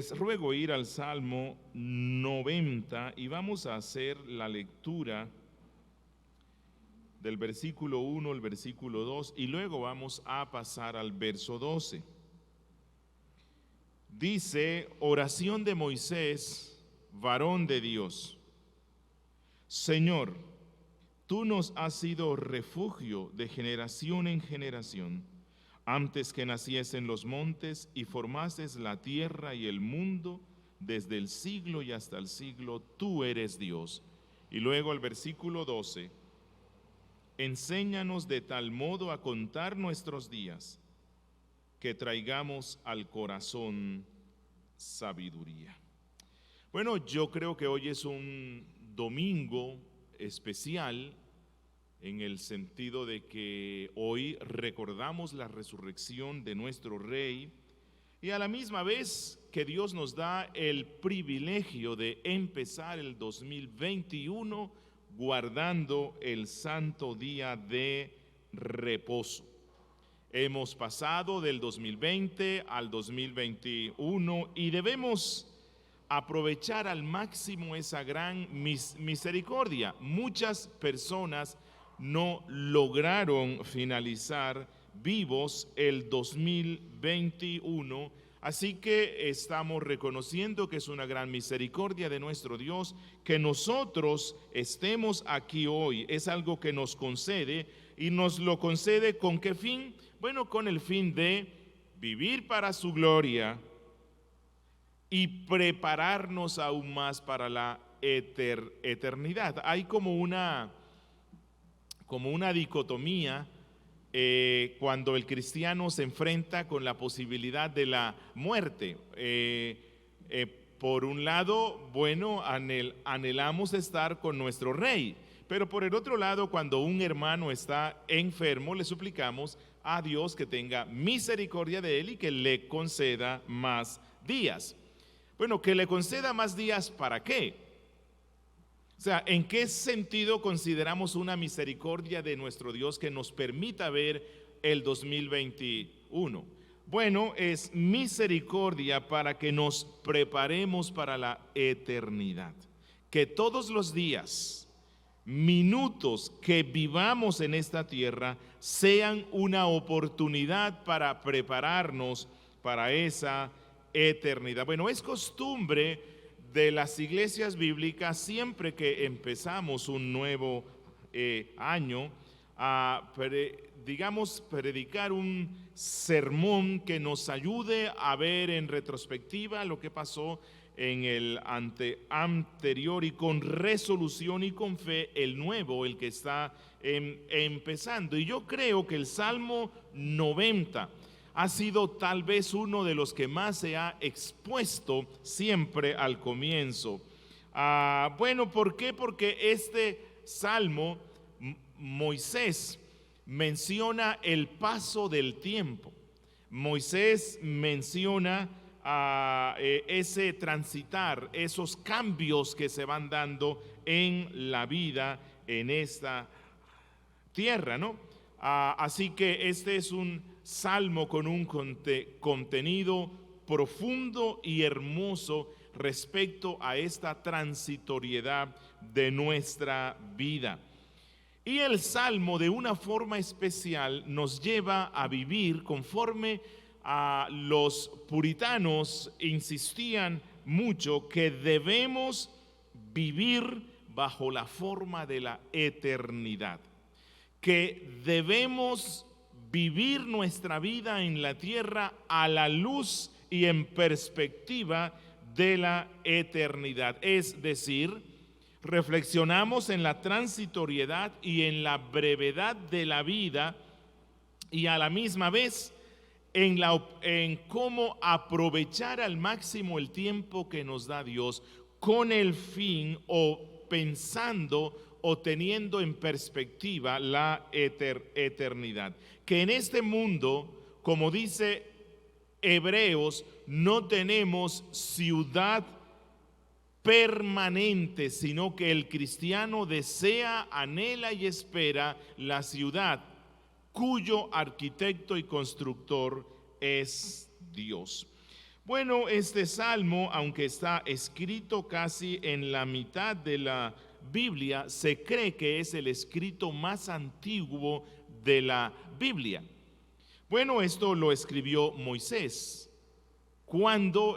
Les ruego ir al Salmo 90 y vamos a hacer la lectura del versículo 1 al versículo 2 y luego vamos a pasar al verso 12. Dice: oración de Moisés, varón de Dios. Señor, tú nos has sido refugio de generación en generación. Antes que naciesen los montes y formases la tierra y el mundo, desde el siglo y hasta el siglo, tú eres Dios. Y luego el versículo 12, enséñanos de tal modo a contar nuestros días, que traigamos al corazón sabiduría. Bueno, yo creo que hoy es un domingo especial, en el sentido de que hoy recordamos la resurrección de nuestro Rey y a la misma vez que Dios nos da el privilegio de empezar el 2021 guardando el santo día de reposo. Hemos pasado del 2020 al 2021 y debemos aprovechar al máximo esa gran misericordia. Muchas personas no lograron finalizar vivos el 2021, así que estamos reconociendo que es una gran misericordia de nuestro Dios que nosotros estemos aquí hoy. Es algo que nos concede y nos lo concede ¿con qué fin? Bueno, con el fin de vivir para su gloria y prepararnos aún más para la eternidad. Hay como una dicotomía cuando el cristiano se enfrenta con la posibilidad de la muerte. Por un lado, bueno, anhelamos estar con nuestro Rey, pero por el otro lado, cuando un hermano está enfermo, le suplicamos a Dios que tenga misericordia de él y que le conceda más días. Bueno, que le conceda más días, ¿para qué? O sea, ¿en qué sentido consideramos una misericordia de nuestro Dios que nos permita ver el 2021? Bueno, es misericordia para que nos preparemos para la eternidad. Que todos los días, minutos que vivamos en esta tierra sean una oportunidad para prepararnos para esa eternidad. Bueno, es costumbre de las iglesias bíblicas, siempre que empezamos un nuevo año, a predicar un sermón que nos ayude a ver en retrospectiva lo que pasó en el anterior y con resolución y con fe el nuevo, el que está empezando. Y yo creo que el Salmo 90 ha sido tal vez uno de los que más se ha expuesto siempre al comienzo. Bueno, ¿por qué? Porque este Salmo, Moisés menciona el paso del tiempo. Moisés menciona ese transitar, esos cambios que se van dando en la vida en esta tierra, ¿no? Así que este es un salmo con un contenido profundo y hermoso respecto a esta transitoriedad de nuestra vida. Y el salmo, de una forma especial, nos lleva a vivir conforme a los puritanos insistían mucho, que debemos vivir bajo la forma de la eternidad, que debemos vivir nuestra vida en la tierra a la luz y en perspectiva de la eternidad. Es decir, reflexionamos en la transitoriedad y en la brevedad de la vida y a la misma vez en cómo aprovechar al máximo el tiempo que nos da Dios con el fin o pensando o teniendo en perspectiva la eternidad. Que en este mundo, como dice Hebreos, no tenemos ciudad permanente, sino que el cristiano desea, anhela y espera la ciudad cuyo arquitecto y constructor es Dios. Bueno, este salmo, aunque está escrito casi en la mitad de la Biblia, se cree que es el escrito más antiguo de la Biblia. Bueno, esto lo escribió Moisés. Cuando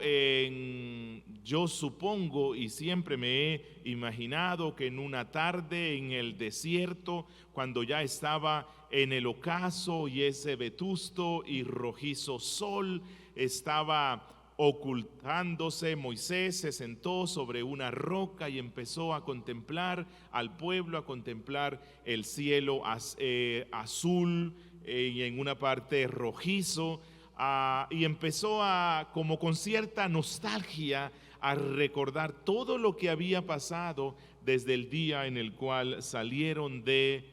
yo supongo y siempre me he imaginado que en una tarde en el desierto, cuando ya estaba en el ocaso y ese vetusto y rojizo sol estaba ocultándose, Moisés se sentó sobre una roca y empezó a contemplar al pueblo, a contemplar el cielo azul y en una parte rojizo. Y empezó como con cierta nostalgia, a recordar todo lo que había pasado desde el día en el cual salieron de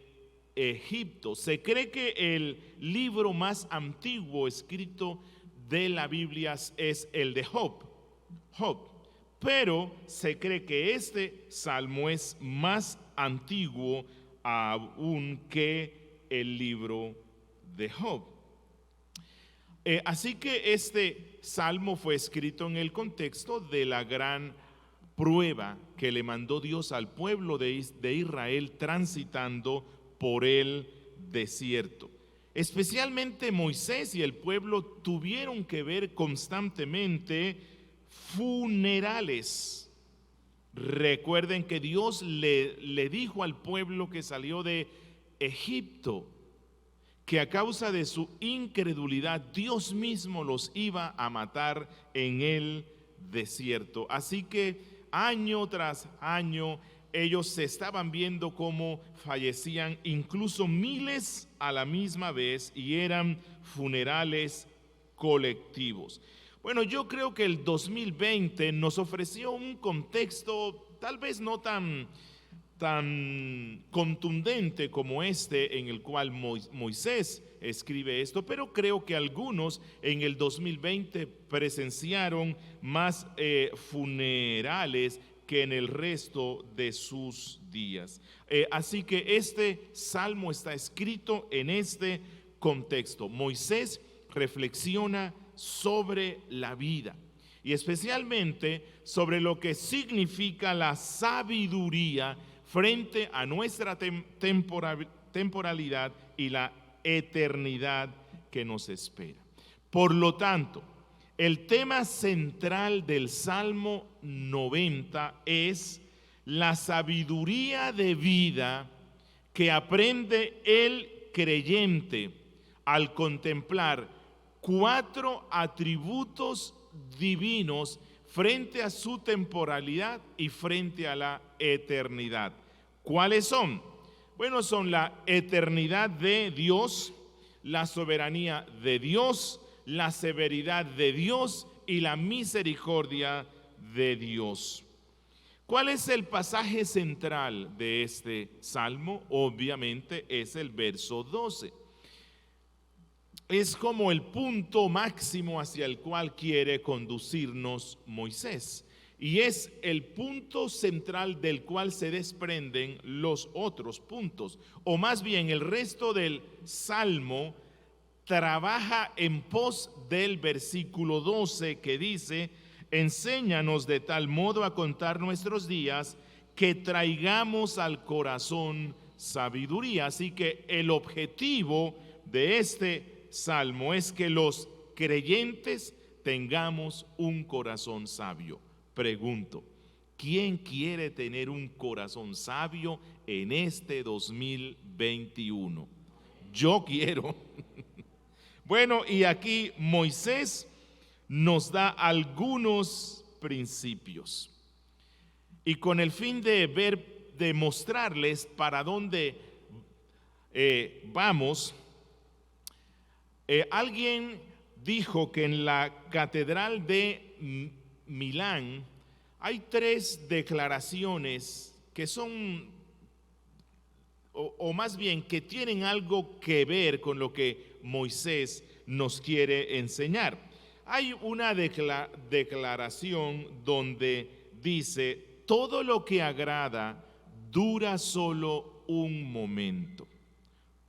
Egipto. Se cree que el libro más antiguo escrito de la Biblia es el de Job, pero se cree que este salmo es más antiguo aún que el libro de Job. Así que este salmo fue escrito en el contexto de la gran prueba que le mandó Dios al pueblo de Israel transitando por el desierto. Especialmente Moisés y el pueblo tuvieron que ver constantemente funerales. Recuerden que Dios le dijo al pueblo que salió de Egipto que a causa de su incredulidad Dios mismo los iba a matar en el desierto. Así que año tras año ellos se estaban viendo cómo fallecían incluso miles a la misma vez y eran funerales colectivos. Bueno, yo creo que el 2020 nos ofreció un contexto tal vez no tan contundente como este en el cual Moisés escribe esto, pero creo que algunos en el 2020 presenciaron más funerales que en el resto de sus días. Así que este salmo está escrito en este contexto. Moisés reflexiona sobre la vida y especialmente sobre lo que significa la sabiduría frente a nuestra temporalidad y la eternidad que nos espera. Por lo tanto, el tema central del Salmo 90 es la sabiduría de vida que aprende el creyente al contemplar 4 atributos divinos frente a su temporalidad y frente a la eternidad. ¿Cuáles son? Bueno, son la eternidad de Dios, la soberanía de Dios, la severidad de Dios y la misericordia de Dios. ¿Cuál es el pasaje central de este salmo? Obviamente es el verso 12. Es como el punto máximo hacia el cual quiere conducirnos Moisés. Y es el punto central del cual se desprenden los otros puntos. O más bien el resto del salmo trabaja en pos del versículo 12 que dice: enséñanos de tal modo a contar nuestros días que traigamos al corazón sabiduría. Así que el objetivo de este salmo es que los creyentes tengamos un corazón sabio. Pregunto, ¿quién quiere tener un corazón sabio en este 2021? Yo quiero. Bueno, y aquí Moisés nos da algunos principios. Y con el fin de mostrarles para dónde vamos, alguien dijo que en la Catedral de Milán hay 3 declaraciones que son, o más bien que tienen algo que ver con lo que Moisés nos quiere enseñar. Hay una declaración donde dice: todo lo que agrada dura solo un momento.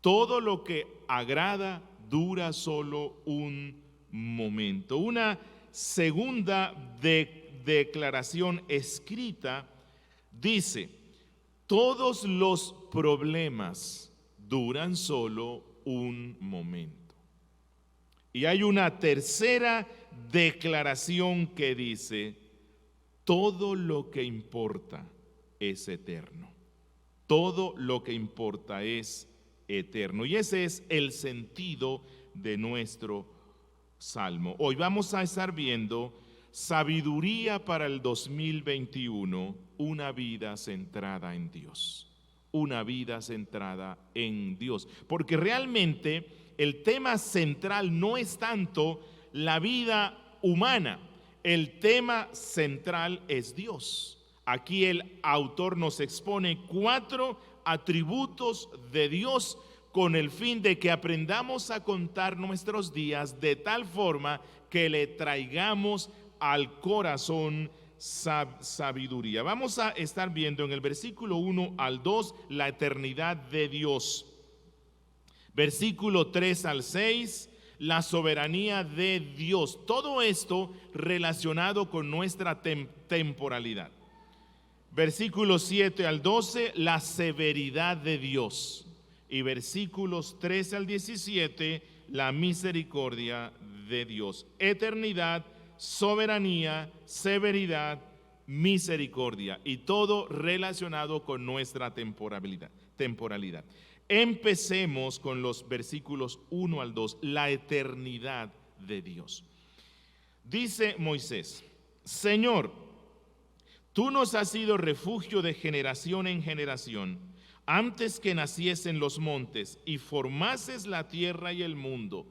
Todo lo que agrada dura solo un momento. Una segunda declaración escrita dice: todos los problemas duran solo un momento. Y hay una tercera declaración que dice: todo lo que importa es eterno. Todo lo que importa es eterno. Y ese es el sentido de nuestro salmo. Hoy vamos a estar viendo sabiduría para el 2021, una vida centrada en Dios. Una vida centrada en Dios. Porque realmente el tema central no es tanto la vida humana, el tema central es Dios. Aquí el autor nos expone 4 atributos de Dios con el fin de que aprendamos a contar nuestros días de tal forma que le traigamos al corazón sabiduría. Vamos a estar viendo en el versículo 1 al 2 la eternidad de Dios. Versículo 3 al 6, la soberanía de Dios. Todo esto relacionado con nuestra temporalidad. Versículos 7 al 12, la severidad de Dios. Y versículos 13 al 17, la misericordia de Dios. Eternidad, soberanía, severidad, misericordia. Y todo relacionado con nuestra temporalidad. Empecemos con los versículos 1 al 2, la eternidad de Dios. Dice Moisés: Señor, tú nos has sido refugio de generación en generación. Antes que naciesen los montes y formases la tierra y el mundo,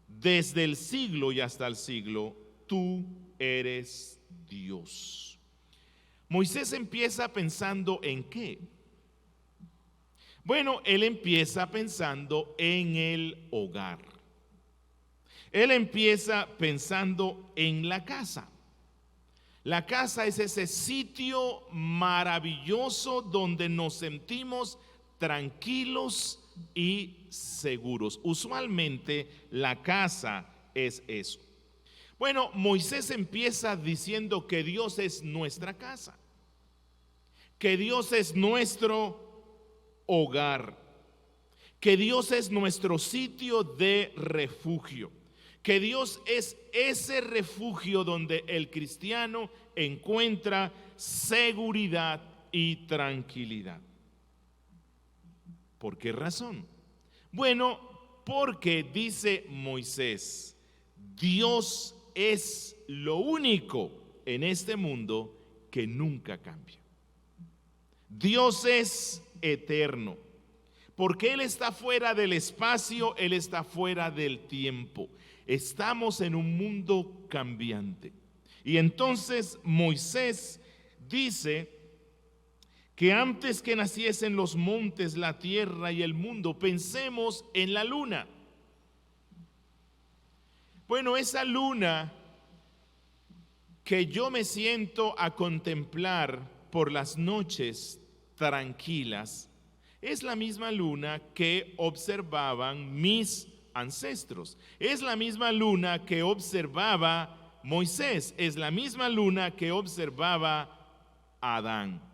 desde el siglo y hasta el siglo, tú eres Dios. Moisés empieza pensando ¿en qué? Bueno, él empieza pensando en el hogar. Él empieza pensando en la casa. La casa es ese sitio maravilloso donde nos sentimos tranquilos y seguros. Usualmente la casa es eso. Bueno, Moisés empieza diciendo que Dios es nuestra casa, que Dios es nuestro hogar, que Dios es nuestro sitio de refugio, que Dios es ese refugio donde el cristiano encuentra seguridad y tranquilidad. ¿Por qué razón? Bueno, porque dice Moisés, Dios es lo único en este mundo que nunca cambia. Dios es eterno, porque Él está fuera del espacio, Él está fuera del tiempo. Estamos en un mundo cambiante. Y entonces Moisés dice que antes que naciesen los montes, la tierra y el mundo, pensemos en la luna. Bueno, esa luna que yo me siento a contemplar por las noches tranquilas, es la misma luna que observaban mis ancestros. Es la misma luna que observaba Moisés. Es la misma luna que observaba Adán.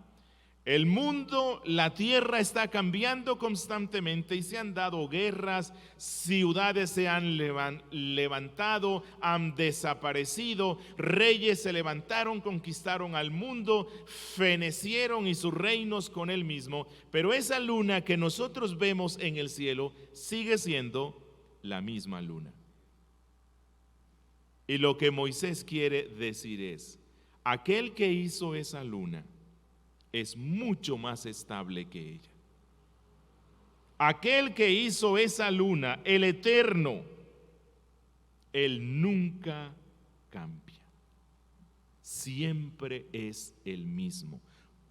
El mundo, la tierra está cambiando constantemente y se han dado guerras, ciudades se han levantado, han desaparecido, reyes se levantaron, conquistaron al mundo, fenecieron y sus reinos con él mismo, pero esa luna que nosotros vemos en el cielo sigue siendo la misma luna. Y lo que Moisés quiere decir es, aquel que hizo esa luna es mucho más estable que ella. Aquel que hizo esa luna, el eterno, él nunca cambia. Siempre es el mismo.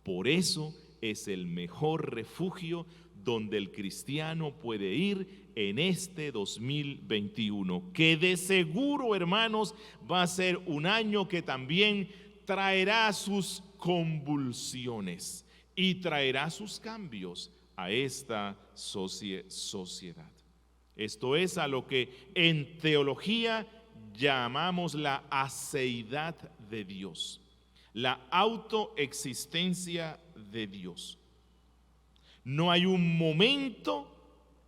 Por eso es el mejor refugio donde el cristiano puede ir en este 2021, que de seguro, hermanos, va a ser un año que también traerá sus convulsiones y traerá sus cambios a esta sociedad. Esto es a lo que en teología llamamos la aceidad de Dios, la autoexistencia de Dios. No hay un momento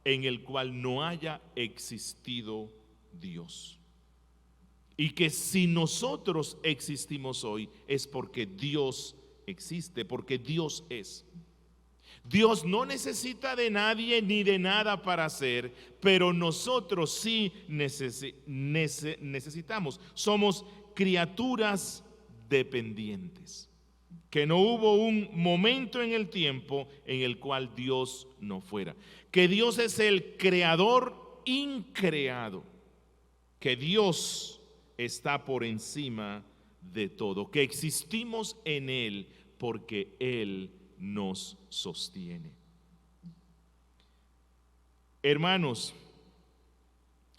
en el cual no haya existido Dios. Y que si nosotros existimos hoy es porque Dios existe, porque Dios es. Dios no necesita de nadie ni de nada para ser, pero nosotros sí necesitamos. Somos criaturas dependientes. Que no hubo un momento en el tiempo en el cual Dios no fuera. Que Dios es el creador increado. Que Dios está por encima de todo. Que existimos en Él porque Él nos sostiene. Hermanos,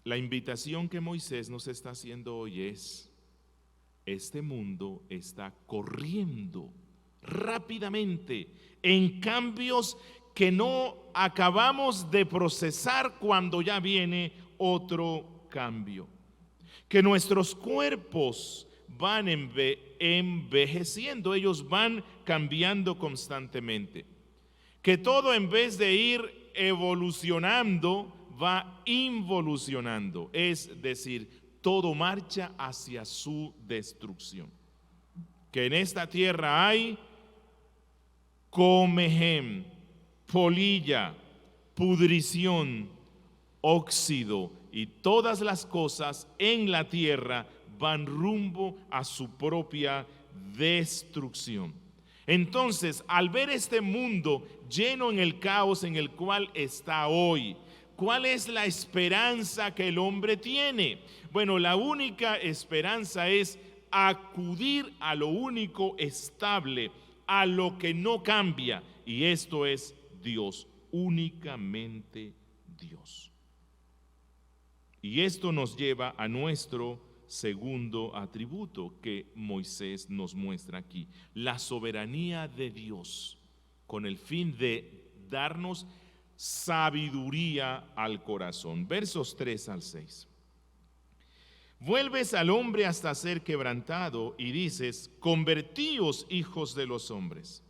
la invitación que Moisés nos está haciendo hoy es: este mundo está corriendo rápidamente en cambios que no acabamos de procesar cuando ya viene otro cambio. Que nuestros cuerpos van envejeciendo, ellos van cambiando constantemente. Que todo, en vez de ir evolucionando, va involucionando, es decir, todo marcha hacia su destrucción. Que en esta tierra hay comejem, polilla, pudrición, óxido, y todas las cosas en la tierra van rumbo a su propia destrucción. Entonces, al ver este mundo lleno en el caos en el cual está hoy, ¿cuál es la esperanza que el hombre tiene? Bueno, la única esperanza es acudir a lo único estable, a lo que no cambia, y esto es Dios, únicamente Dios. Y esto nos lleva a nuestro segundo atributo que Moisés nos muestra aquí: la soberanía de Dios, con el fin de darnos sabiduría al corazón. Versos 3 al 6. Vuelves al hombre hasta ser quebrantado y dices: convertíos, hijos de los hombres,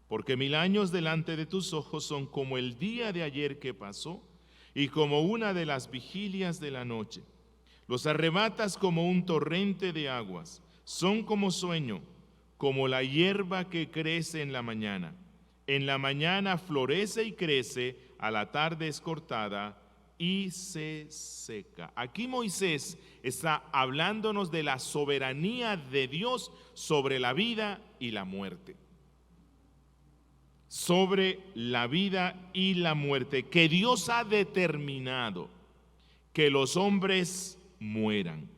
porque 1000 años delante de tus ojos son como el día de ayer que pasó y como una de las vigilias de la noche. Los arrebatas como un torrente de aguas, son como sueño, como la hierba que crece en la mañana. En la mañana florece y crece, a la tarde es cortada y se seca. Aquí Moisés está hablándonos de la soberanía de Dios sobre la vida y la muerte. Sobre la vida y la muerte, que Dios ha determinado que los hombres mueran.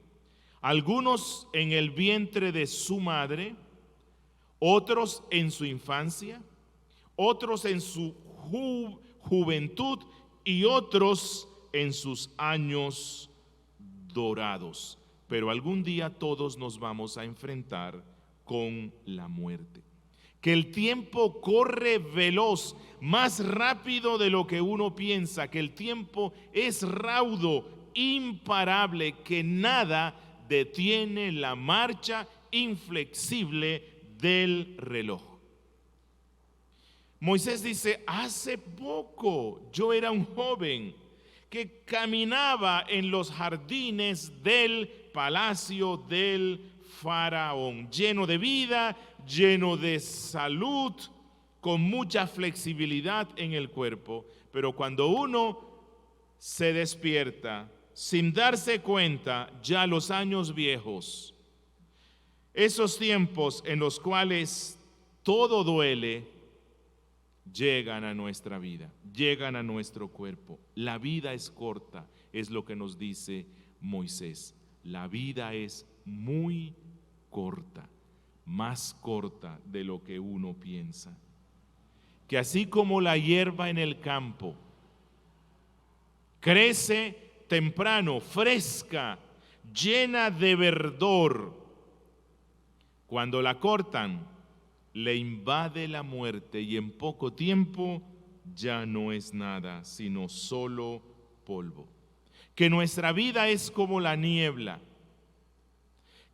Algunos en el vientre de su madre, otros en su infancia, otros en su juventud y otros en sus años dorados. Pero algún día todos nos vamos a enfrentar con la muerte. Que el tiempo corre veloz, más rápido de lo que uno piensa, que el tiempo es raudo, imparable, que nada detiene la marcha inflexible del reloj. Moisés dice: hace poco yo era un joven que caminaba en los jardines del palacio del faraón, lleno de vida, lleno de salud, con mucha flexibilidad en el cuerpo. Pero cuando uno se despierta, sin darse cuenta, ya los años viejos, esos tiempos en los cuales todo duele, llegan a nuestra vida, llegan a nuestro cuerpo. La vida es corta, es lo que nos dice Moisés. La vida es muy corta, más corta de lo que uno piensa. Que así como la hierba en el campo crece temprano, fresca, llena de verdor, cuando la cortan, le invade la muerte y en poco tiempo ya no es nada, sino solo polvo. Que nuestra vida es como la niebla,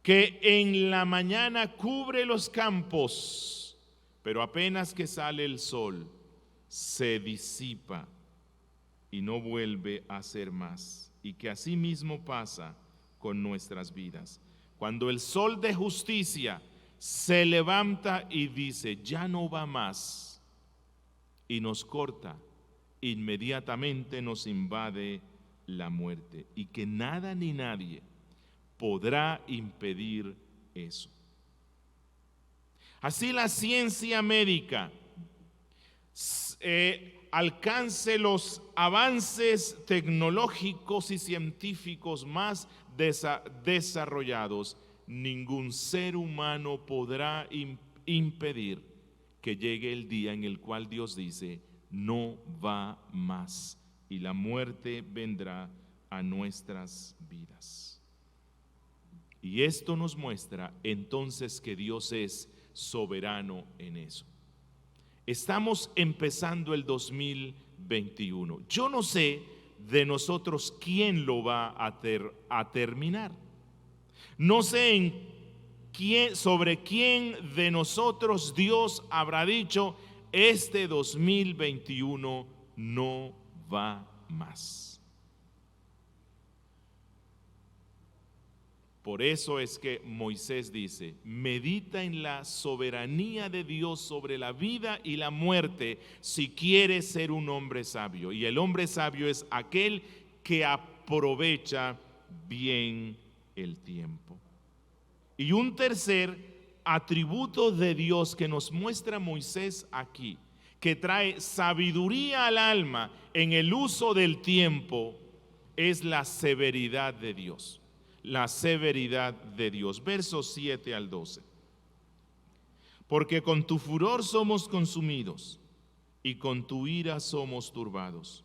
que en la mañana cubre los campos, pero apenas que sale el sol, se disipa y no vuelve a ser más. Y que así mismo pasa con nuestras vidas. Cuando el sol de justicia se levanta y dice, ya no va más, y nos corta, inmediatamente nos invade la muerte. Y que nada ni nadie podrá impedir eso. Así la ciencia médica alcance los avances tecnológicos y científicos más desarrollados, ningún ser humano podrá impedir que llegue el día en el cual Dios dice, no va más, y la muerte vendrá a nuestras vidas. Y esto nos muestra entonces que Dios es soberano en eso. Estamos empezando el 2021. Yo no sé de nosotros quién lo va a terminar. No sé sobre quién de nosotros Dios habrá dicho, este 2021 no va más. Por eso es que Moisés dice, medita en la soberanía de Dios sobre la vida y la muerte si quieres ser un hombre sabio. Y el hombre sabio es aquel que aprovecha bien el tiempo. Y un tercer atributo de Dios que nos muestra Moisés aquí, que trae sabiduría al alma en el uso del tiempo, es la severidad de Dios. La severidad de Dios. Versos 7 al 12. Porque con tu furor somos consumidos y con tu ira somos turbados.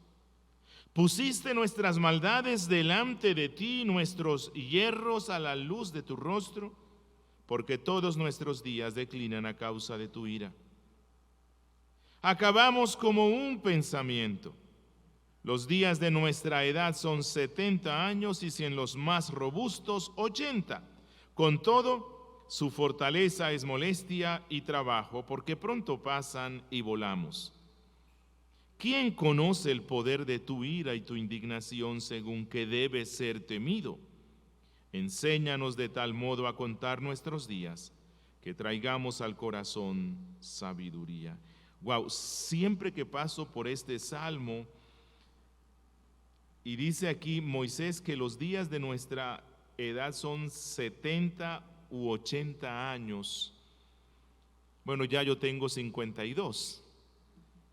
Pusiste nuestras maldades delante de ti, nuestros hierros a la luz de tu rostro, porque todos nuestros días declinan a causa de tu ira. Acabamos como un pensamiento. Los días de nuestra edad son 70 años y si en los más robustos 80. Con todo, su fortaleza es molestia y trabajo, porque pronto pasan y volamos. ¿Quién conoce el poder de tu ira y tu indignación según que debe ser temido? Enséñanos de tal modo a contar nuestros días, que traigamos al corazón sabiduría. Wow, siempre que paso por este salmo, y dice aquí Moisés que los días de nuestra edad son 70 u 80 años. Bueno, ya yo tengo 52.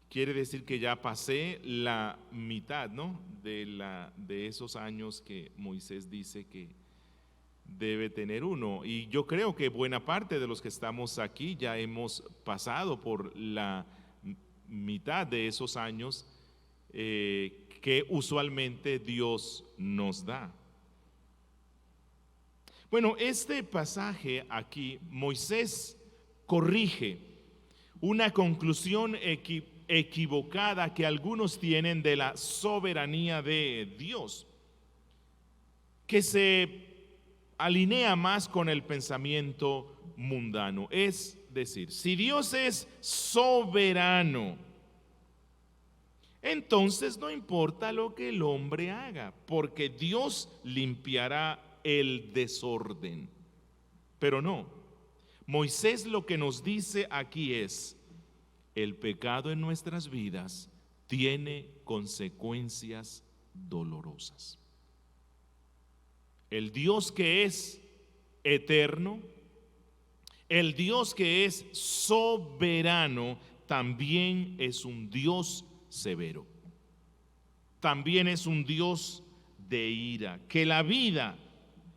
Quiere decir que ya pasé la mitad, ¿no? De esos años que Moisés dice que debe tener uno. Y yo creo que buena parte de los que estamos aquí ya hemos pasado por la mitad de esos años que usualmente Dios nos da. Bueno, este pasaje aquí, Moisés corrige una conclusión equivocada que algunos tienen de la soberanía de Dios, que se alinea más con el pensamiento mundano. Es decir, si Dios es soberano, entonces no importa lo que el hombre haga, porque Dios limpiará el desorden. Pero no, Moisés lo que nos dice aquí es, el pecado en nuestras vidas tiene consecuencias dolorosas. El Dios que es eterno, el Dios que es soberano, también es un Dios severo. También es un Dios de ira. Que la vida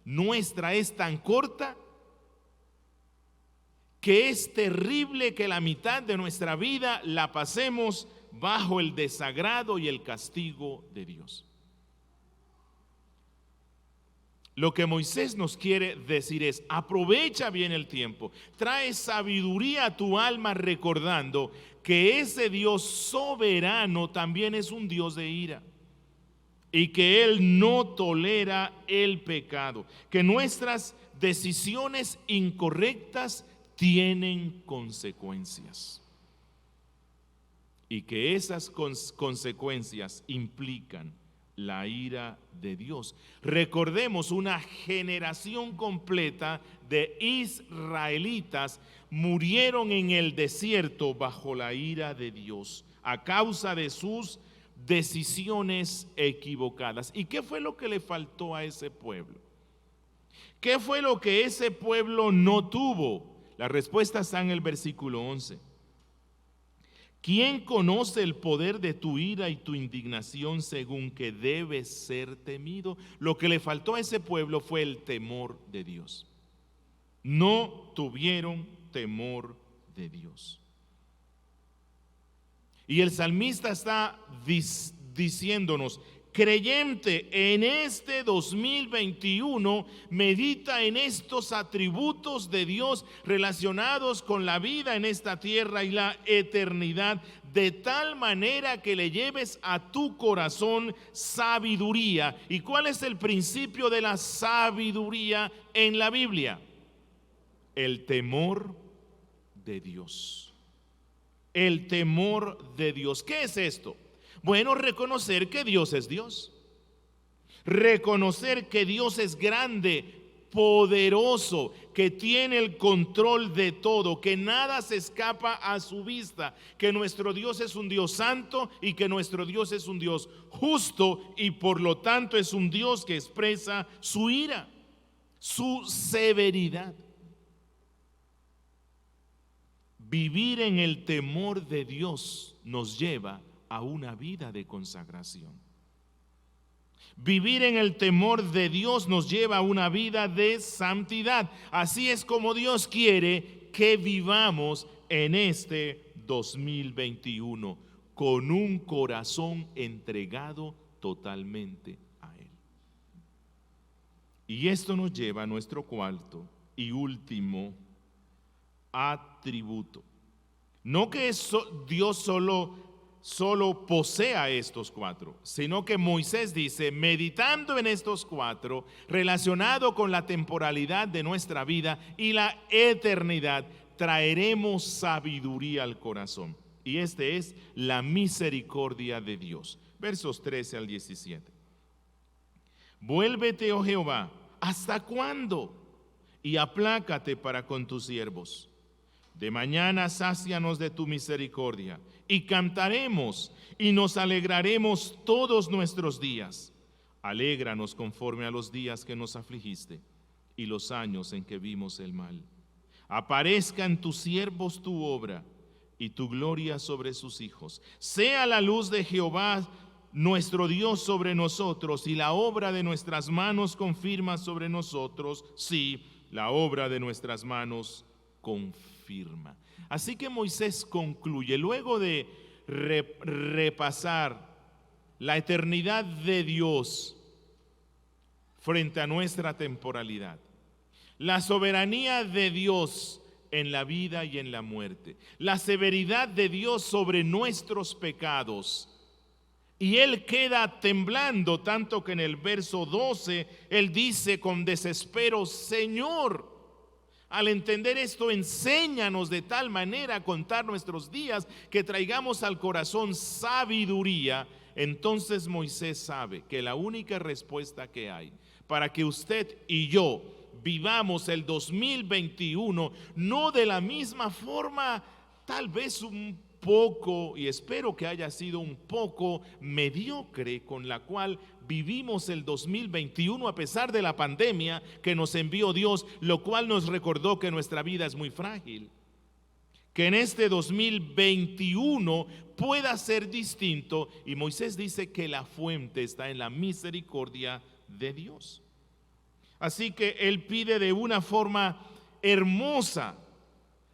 nuestra es tan corta que es terrible que la mitad de nuestra vida la pasemos bajo el desagrado y el castigo de Dios. Lo que Moisés nos quiere decir es, aprovecha bien el tiempo, trae sabiduría a tu alma recordando que ese Dios soberano también es un Dios de ira. y que Él no tolera el pecado, que nuestras decisiones incorrectas tienen consecuencias y que esas consecuencias implican la ira de Dios. Recordemos, una generación completa de israelitas murieron en el desierto bajo la ira de Dios a causa de sus decisiones equivocadas. ¿Y qué fue lo que le faltó a ese pueblo? ¿Qué fue lo que ese pueblo no tuvo? La respuesta está en el versículo 11. ¿Quién conoce el poder de tu ira y tu indignación según que debes ser temido? Lo que le faltó a ese pueblo fue el temor de Dios. No tuvieron temor de Dios. Y el salmista está diciéndonos: creyente, en este 2021 medita en estos atributos de Dios relacionados con la vida en esta tierra y la eternidad, de tal manera que le lleves a tu corazón sabiduría. ¿Y cuál es el principio de la sabiduría en la Biblia? El temor de Dios. El temor de Dios. ¿Qué es esto? Bueno, reconocer que Dios es Dios. Reconocer que Dios es grande, poderoso, que tiene el control de todo, que nada se escapa a su vista, que nuestro Dios es un Dios santo y que nuestro Dios es un Dios justo y por lo tanto es un Dios que expresa su ira, su severidad. Vivir en el temor de Dios nos lleva a una vida de consagración. Vivir en el temor de Dios nos lleva a una vida de santidad. Así es como Dios quiere que vivamos en este 2021, con un corazón entregado totalmente a Él. Y esto nos lleva a nuestro cuarto y último atributo. No que Dios solo posea estos cuatro, sino que Moisés dice, meditando en estos cuatro, relacionado con la temporalidad de nuestra vida y la eternidad, traeremos sabiduría al corazón. Y este es la misericordia de Dios. Versos 13 al 17. Vuélvete, oh Jehová, ¿hasta cuándo? Y aplácate para con tus siervos. De mañana sácianos de tu misericordia, y cantaremos y nos alegraremos todos nuestros días. Alégranos conforme a los días que nos afligiste y los años en que vimos el mal. Aparezca en tus siervos tu obra y tu gloria sobre sus hijos. Sea la luz de Jehová nuestro Dios sobre nosotros y la obra de nuestras manos confirma sobre nosotros. Sí, la obra de nuestras manos confirma. Así que Moisés concluye, luego de repasar la eternidad de Dios frente a nuestra temporalidad, la soberanía de Dios en la vida y en la muerte, la severidad de Dios sobre nuestros pecados, y él queda temblando, tanto que en el verso 12 él dice con desespero, Señor, al entender esto, enséñanos de tal manera a contar nuestros días que traigamos al corazón sabiduría. Entonces Moisés sabe que la única respuesta que hay para que usted y yo vivamos el 2021 no de la misma forma, tal vez un poco, y espero que haya sido un poco mediocre, con la cual vivimos el 2021 a pesar de la pandemia que nos envió Dios, lo cual nos recordó que nuestra vida es muy frágil. Que en este 2021 pueda ser distinto, y Moisés dice que la fuente está en la misericordia de Dios. Así que él pide de una forma hermosa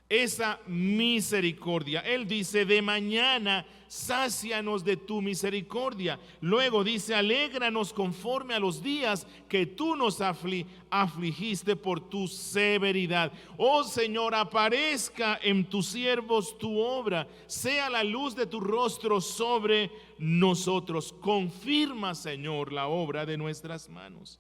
esa misericordia. Él dice, de mañana sácianos de tu misericordia. Luego dice, alégranos conforme a los días que tú nos afligiste por tu severidad. Oh Señor, aparezca en tus siervos tu obra, sea la luz de tu rostro sobre nosotros. Confirma, Señor, la obra de nuestras manos.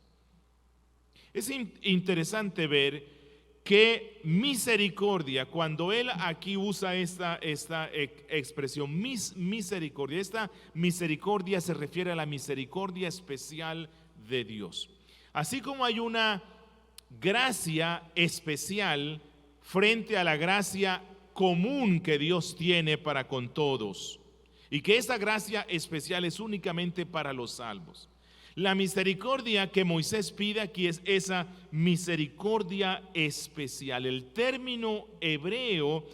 Es interesante ver que misericordia, cuando él aquí usa esta expresión, misericordia, esta misericordia se refiere a la misericordia especial de Dios. Así como hay una gracia especial frente a la gracia común que Dios tiene para con todos, y que esa gracia especial es únicamente para los salvos. La misericordia que Moisés pide aquí es esa misericordia especial. El término hebreo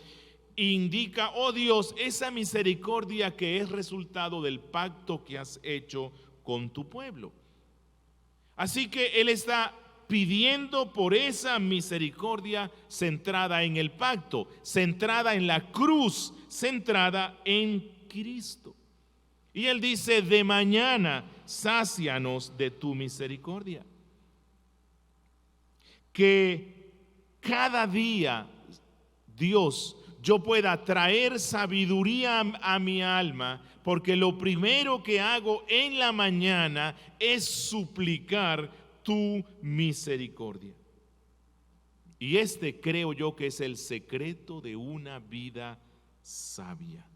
indica, oh Dios, esa misericordia que es resultado del pacto que has hecho con tu pueblo. Así que él está pidiendo por esa misericordia centrada en el pacto, centrada en la cruz, centrada en Cristo. Y él dice, de mañana sácianos de tu misericordia. Que cada día, Dios, yo pueda traer sabiduría a mi alma, porque lo primero que hago en la mañana es suplicar tu misericordia. Y creo yo que es el secreto de una vida sabia.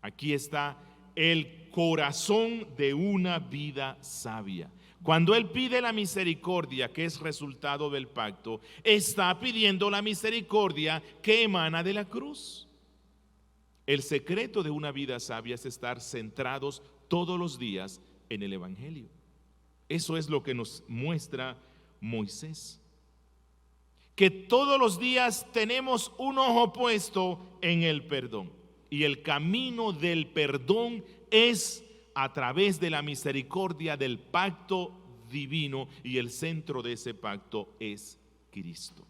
Aquí está el corazón de una vida sabia. Cuando él pide la misericordia, que es resultado del pacto, está pidiendo la misericordia que emana de la cruz. El secreto de una vida sabia es estar centrados todos los días en el Evangelio. Eso es lo que nos muestra Moisés. Que todos los días tenemos un ojo puesto en el perdón. Y el camino del perdón es a través de la misericordia del pacto divino, y el centro de ese pacto es Cristo.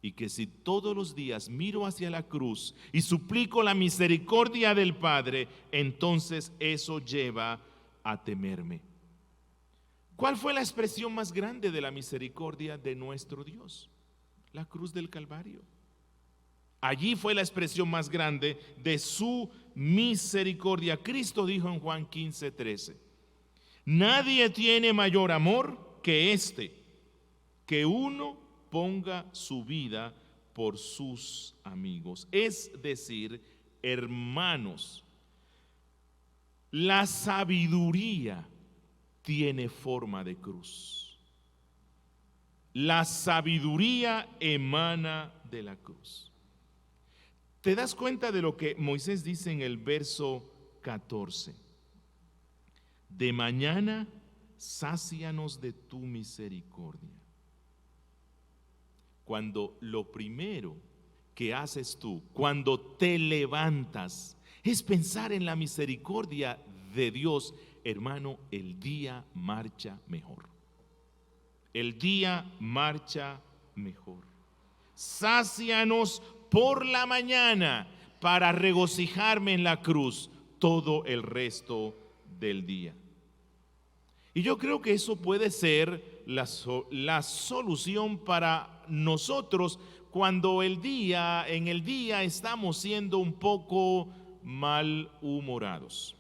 Y que si todos los días miro hacia la cruz y suplico la misericordia del Padre, entonces eso lleva a temerme. ¿Cuál fue la expresión más grande de la misericordia de nuestro Dios? La cruz del Calvario. Allí fue la expresión más grande de su misericordia. Cristo dijo en Juan 15:13, nadie tiene mayor amor que que uno ponga su vida por sus amigos. Es decir, hermanos, la sabiduría tiene forma de cruz. La sabiduría emana de la cruz. ¿Te das cuenta de lo que Moisés dice en el verso 14? De mañana sácianos de tu misericordia. Cuando lo primero que haces tú, cuando te levantas, es pensar en la misericordia de Dios, hermano, el día marcha mejor. El día marcha mejor. Sácianos por la mañana para regocijarme en la cruz todo el resto del día. Y yo creo que eso puede ser la solución para nosotros cuando en el día estamos siendo un poco malhumorados.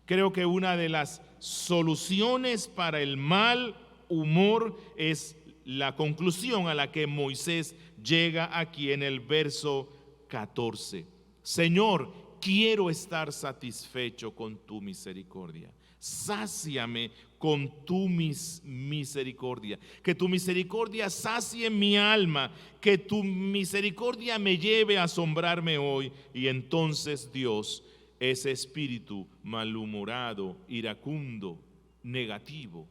Creo que una de las soluciones para el mal humor es la conclusión a la que Moisés llega aquí en el verso 14. Señor, quiero estar satisfecho con tu misericordia. Sáciame con tu misericordia. Que tu misericordia sacie mi alma. Que tu misericordia me lleve a asombrarme hoy. Y entonces, Dios, ese espíritu malhumorado, iracundo, negativo,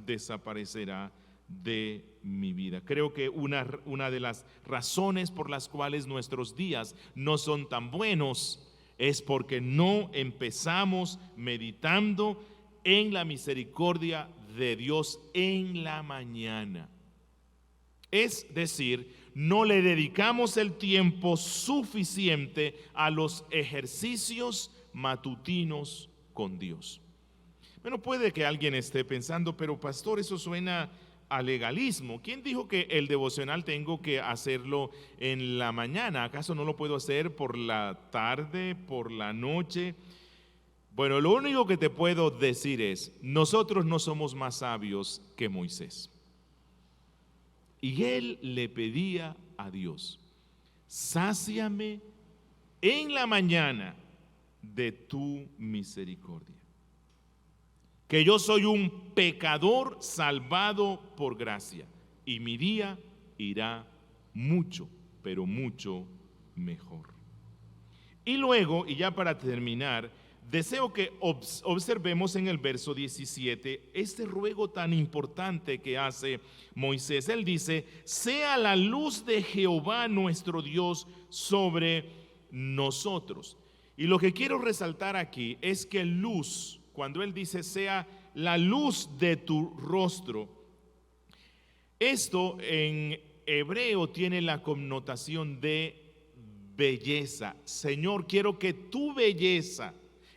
desaparecerá de mi vida. Creo que una de las razones por las cuales nuestros días no son tan buenos es porque no empezamos meditando en la misericordia de Dios en la mañana. Es decir, no le dedicamos el tiempo suficiente a los ejercicios matutinos con Dios. Bueno, puede que alguien esté pensando, pero pastor, eso suena a legalismo. ¿Quién dijo que el devocional tengo que hacerlo en la mañana? ¿Acaso no lo puedo hacer por la tarde, por la noche? Bueno, lo único que te puedo decir es, nosotros no somos más sabios que Moisés. Y él le pedía a Dios, sáciame en la mañana de tu misericordia. Que yo soy un pecador salvado por gracia y mi día irá mucho, pero mucho mejor. Y luego, y ya para terminar, deseo que observemos en el verso 17 este ruego tan importante que hace Moisés. Él dice, sea la luz de Jehová nuestro Dios sobre nosotros. Y lo que quiero resaltar aquí es que luz, cuando él dice sea la luz de tu rostro, esto en hebreo tiene la connotación de belleza. Señor, quiero que tu belleza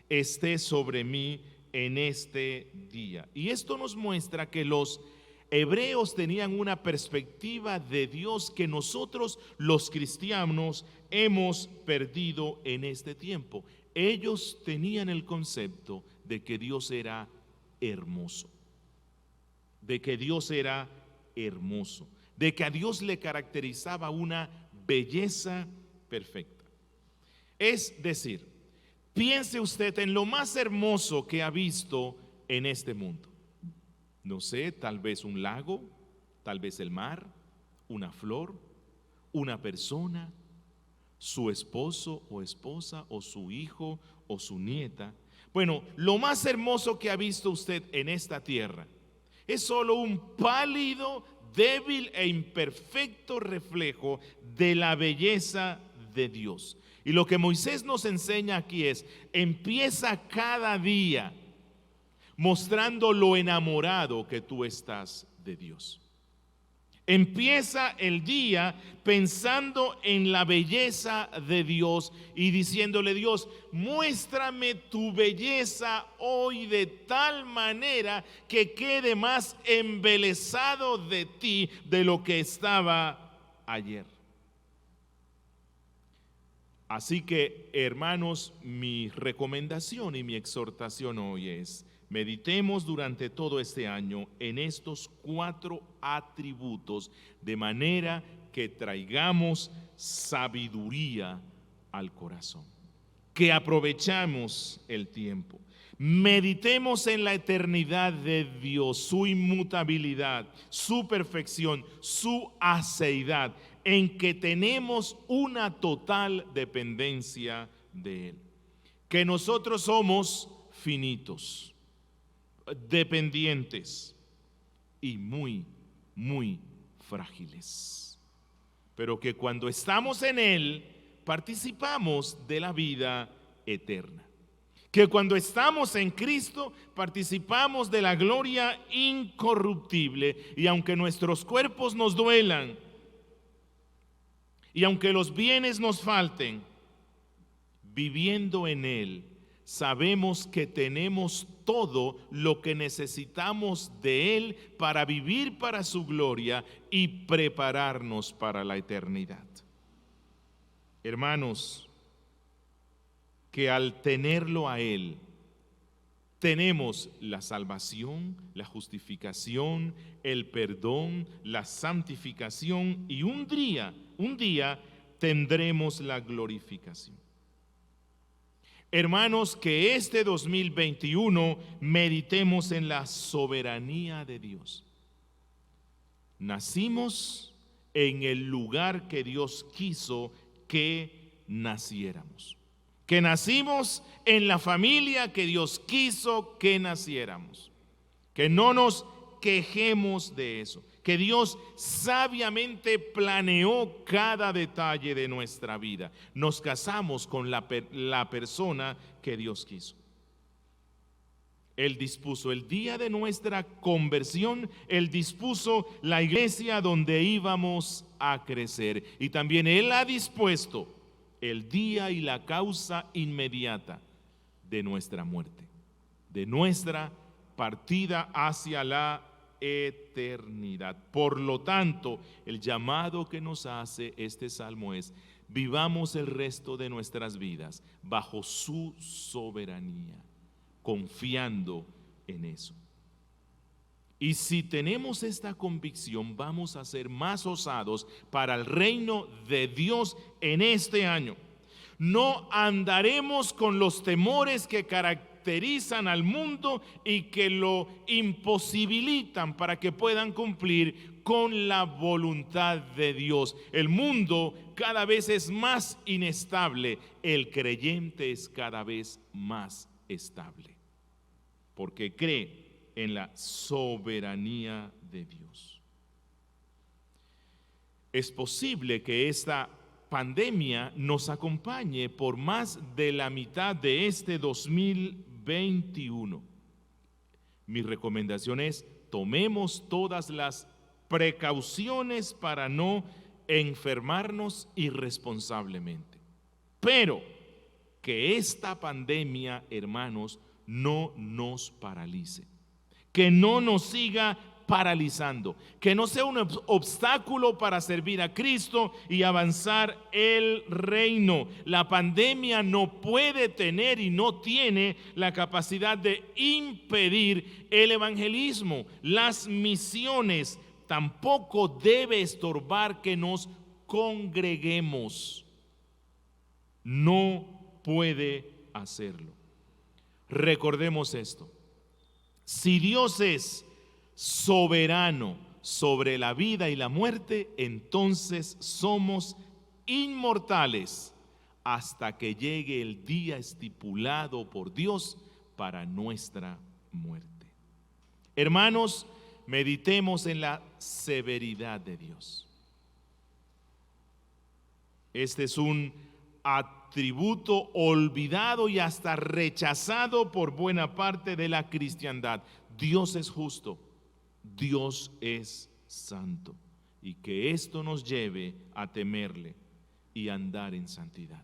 esté sobre mí en este día. Y esto nos muestra que los hebreos tenían una perspectiva de Dios que nosotros los cristianos hemos perdido en este tiempo. Ellos tenían el concepto de que Dios era hermoso, de que Dios era hermoso, de que a Dios le caracterizaba una belleza perfecta. Es decir, piense usted en lo más hermoso que ha visto en este mundo. No sé, tal vez un lago, tal vez el mar, una flor, una persona, su esposo o esposa, o su hijo o su nieta. Bueno, lo más hermoso que ha visto usted en esta tierra es solo un pálido, débil e imperfecto reflejo de la belleza de Dios. Y lo que Moisés nos enseña aquí es, empieza cada día mostrando lo enamorado que tú estás de Dios. Empieza el día pensando en la belleza de Dios y diciéndole, Dios, muéstrame tu belleza hoy de tal manera que quede más embelesado de ti de lo que estaba ayer. Así que, hermanos, mi recomendación y mi exhortación hoy es, meditemos durante todo este año en estos 4 atributos de manera que traigamos sabiduría al corazón, que aprovechamos el tiempo, meditemos en la eternidad de Dios, su inmutabilidad, su perfección, su aceidad, en que tenemos una total dependencia de Él, que nosotros somos finitos, dependientes y muy, muy frágiles, pero que cuando estamos en Él participamos de la vida eterna, que cuando estamos en Cristo participamos de la gloria incorruptible, y aunque nuestros cuerpos nos duelan y aunque los bienes nos falten, viviendo en Él sabemos que tenemos todo lo que necesitamos de Él para vivir para su gloria y prepararnos para la eternidad. Hermanos, que al tenerlo a Él, tenemos la salvación, la justificación, el perdón, la santificación y un día tendremos la glorificación. Hermanos, que este 2021 meditemos en la soberanía de Dios. Nacimos en el lugar que Dios quiso que naciéramos. Que nacimos en la familia que Dios quiso que naciéramos. Que no nos quejemos de eso. Que Dios sabiamente planeó cada detalle de nuestra vida. Nos casamos con la persona que Dios quiso. Él dispuso el día de nuestra conversión, Él dispuso la iglesia donde íbamos a crecer. Y también Él ha dispuesto el día y la causa inmediata de nuestra muerte, de nuestra partida hacia la eternidad. Por lo tanto, el llamado que nos hace este salmo es: vivamos el resto de nuestras vidas bajo su soberanía, confiando en eso. Y si tenemos esta convicción, vamos a ser más osados para el reino de Dios en este año. No andaremos con los temores que caracterizan al mundo y que lo imposibilitan para que puedan cumplir con la voluntad de Dios. El mundo cada vez es más inestable, el creyente es cada vez más estable, porque cree en la soberanía de Dios. Es posible que esta pandemia nos acompañe por más de la mitad de este 2021. Mi recomendación es: tomemos todas las precauciones para no enfermarnos irresponsablemente. Pero que esta pandemia, hermanos, no nos paralice, que no nos siga paralizando, que no sea un obstáculo para servir a Cristo y avanzar el reino. La pandemia no puede tener y no tiene la capacidad de impedir el evangelismo, las misiones. Tampoco debe estorbar que nos congreguemos. No puede hacerlo. Recordemos esto: si Dios es soberano sobre la vida y la muerte, entonces somos inmortales hasta que llegue el día estipulado por Dios para nuestra muerte. Hermanos, meditemos en la severidad de Dios. Este es un atributo olvidado y hasta rechazado por buena parte de la cristiandad. Dios es justo, Dios es santo, y que esto nos lleve a temerle y andar en santidad.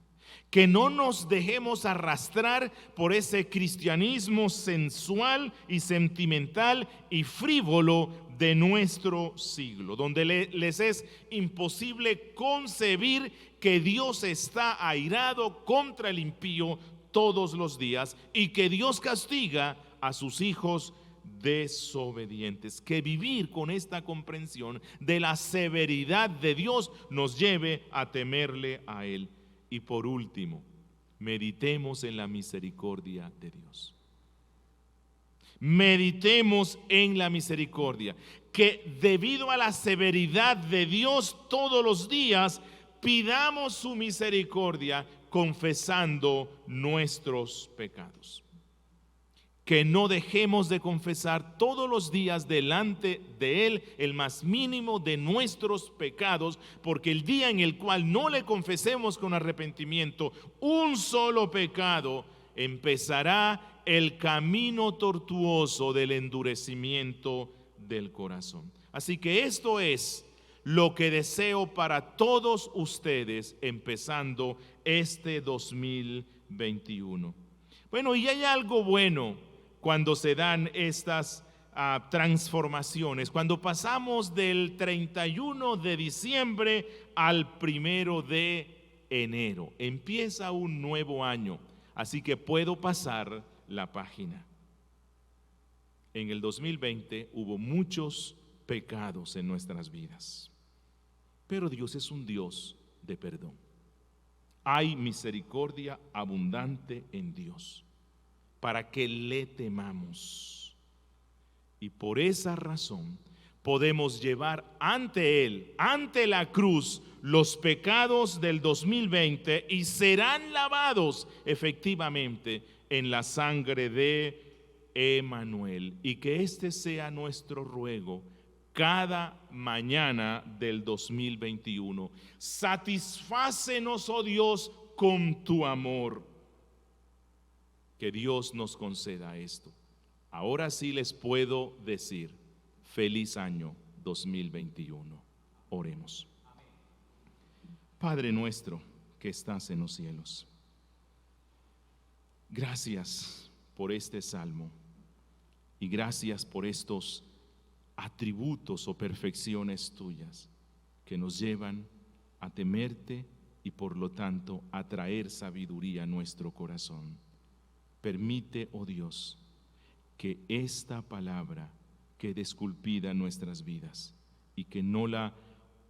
Que no nos dejemos arrastrar por ese cristianismo sensual y sentimental y frívolo de nuestro siglo, donde les es imposible concebir que Dios está airado contra el impío todos los días y que Dios castiga a sus hijos desobedientes. Que vivir con esta comprensión de la severidad de Dios nos lleve a temerle a Él. Y por último, meditemos en la misericordia de Dios. Meditemos en la misericordia, que debido a la severidad de Dios todos los días pidamos su misericordia confesando nuestros pecados. Que no dejemos de confesar todos los días delante de Él el más mínimo de nuestros pecados, porque el día en el cual no le confesemos con arrepentimiento un solo pecado, empezará el camino tortuoso del endurecimiento del corazón. Así que esto es lo que deseo para todos ustedes empezando este 2021. Bueno, y hay algo bueno cuando se dan estas transformaciones, cuando pasamos del 31 de diciembre al 1 de enero. Empieza un nuevo año, así que puedo pasar la página. En el 2020 hubo muchos pecados en nuestras vidas, pero Dios es un Dios de perdón. Hay misericordia abundante en Dios para que le temamos, y por esa razón podemos llevar ante Él, ante la cruz, los pecados del 2020 y serán lavados efectivamente en la sangre de Emmanuel. Y que este sea nuestro ruego cada mañana del 2021. Satisfácenos, oh Dios, con tu amor. Que Dios nos conceda esto. Ahora sí les puedo decir, feliz año 2021. Oremos. Padre nuestro que estás en los cielos, gracias por este salmo y gracias por estos atributos o perfecciones tuyas que nos llevan a temerte y por lo tanto a traer sabiduría a nuestro corazón. Permite, oh Dios, que esta palabra quede esculpida en nuestras vidas y que no la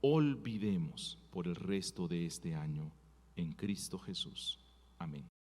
olvidemos por el resto de este año. En Cristo Jesús. Amén.